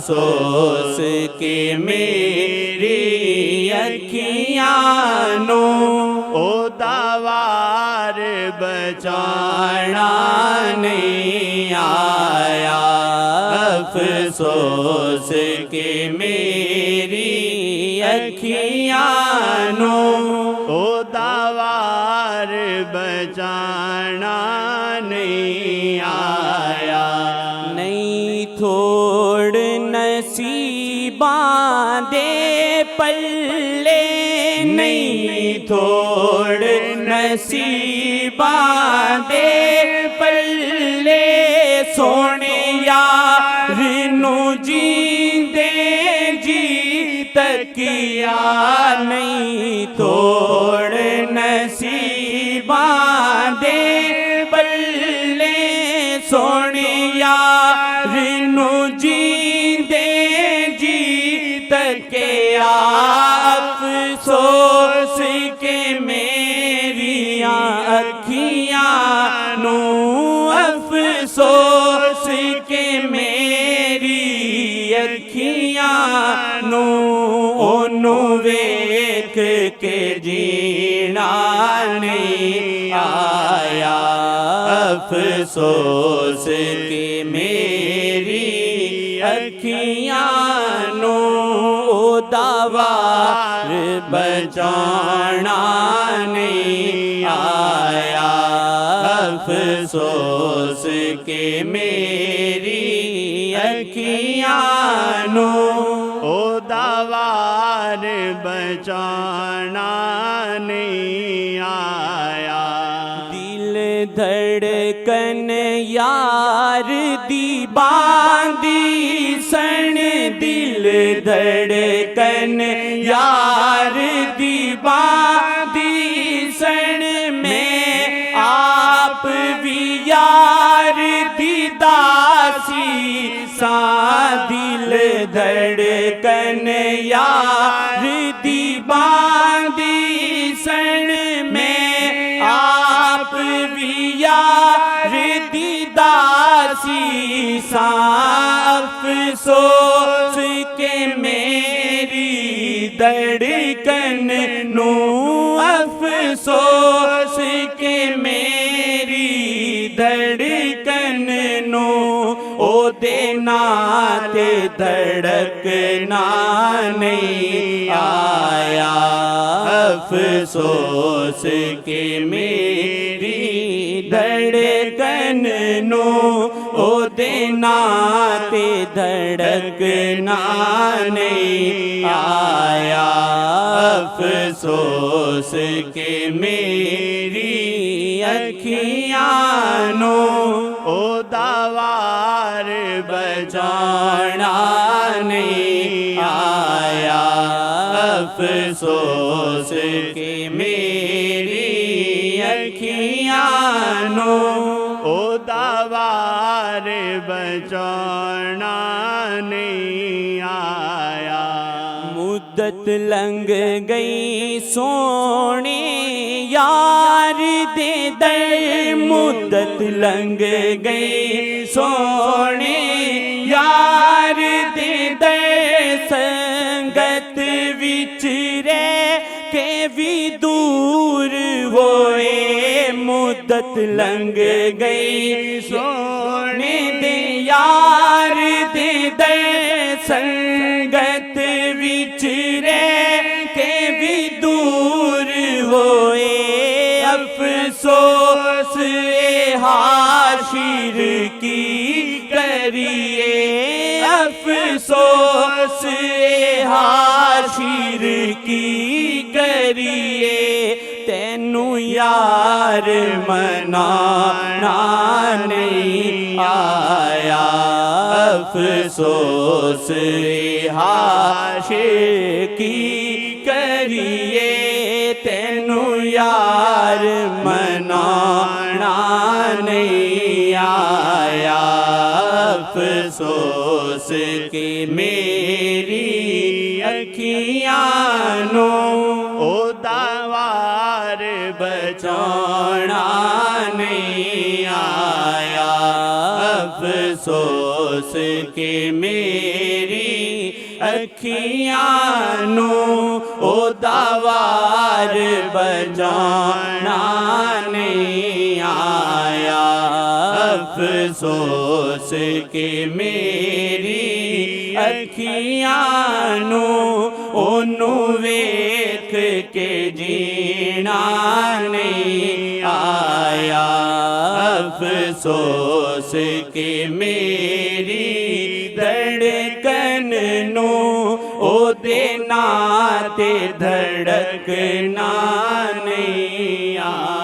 افسوس کہ میری اکھیاں نو او دوار بچانا نہیں آیا، افسوس کہ میری اکھیاں نو او دوار بچانا نہیں آیا۔ نہیں تھوڑ نصیباں دے پلے، نہیں تھوڑ نصیباں دے پلے، سونے یار نو جیندے جی تکیا، نہیں تھوڑ نصیباں دے پلے، سونے یار نو جیندے جی تکیا، افسوس کہ میری اکھیاں نو، افسوس کہ میری اکھیاں نو، اونو ویکھ کے جینا نہیں آیا، افسوس کہ میری اکھیاں نو او دوار بچانا نہیں آیا، افسوس کہ میری اکھیاں نو او دوار بچانا نہیں آیا۔ دل دھڑکن یار دی باندھی سن، دل دھڑکن یار دی باندھی سن، میں آپ بھی یار دی داسی ساں، دل دھڑکن یار دی باندھی سن، میں آپ بھی یار دی داسی ساں، افسوس کہ میری دھڑکن نو، افسوس کہ میری دھڑکن نو او دینا تے دھڑکنا نہیں آیا، افسوس کہ میری دھڑکن نو او دینا تے دھڑکنا نہیں آیا، افسوس کہ میری اکھیاں نو او دوار بچانا نہیں آیا، افسوس کہ میری اکھیاں نو او دوار بچانا نہیں آیا۔ مدت لنگ گئی سونے یار دے در، مدت لنگ گئی سونے یار دے در، سنگت وچ رہ کے بھی دور ہوئے، مدت لنگ گئی سونے دے یار دے در، سنگت وچ رہ کے بھی دور ہوئے، افسوس حاشر کی کریے، افسوس حاشر کی کریے، تینوں یار منانا نہیں آیا، افسوس حاشر کی کریے، تینوں یار منانا نہیں آیا، افسوس کہ میری اکھیاں نو او دوار بچانا نہیں آیا، افسوس کہ میری ਅੱਖੀਆਂ ਨੂੰ ਉਹਦਾ ਵਾਰ ਬਚਾਉਣਾ ਨਹੀਂ ਆਇਆ। ਅਫਸੋਸ ਕਿ ਮੇਰੀ ਅੱਖੀਆਂ ਨੂੰ ਉਹਨੂੰ ਵੇਖ ਕੇ ਜੀਣਾ ਨਹੀਂ ਆਇਆ। ਅਫਸੋਸ ਕਿ ਮੇਰੀ ਧੜਕਨ ਨੂੰ ਉਹਦੇ ਨਾਂ ਤੇ ਧੜਕਣਾ ਨਹੀਂ ਆਇਆ।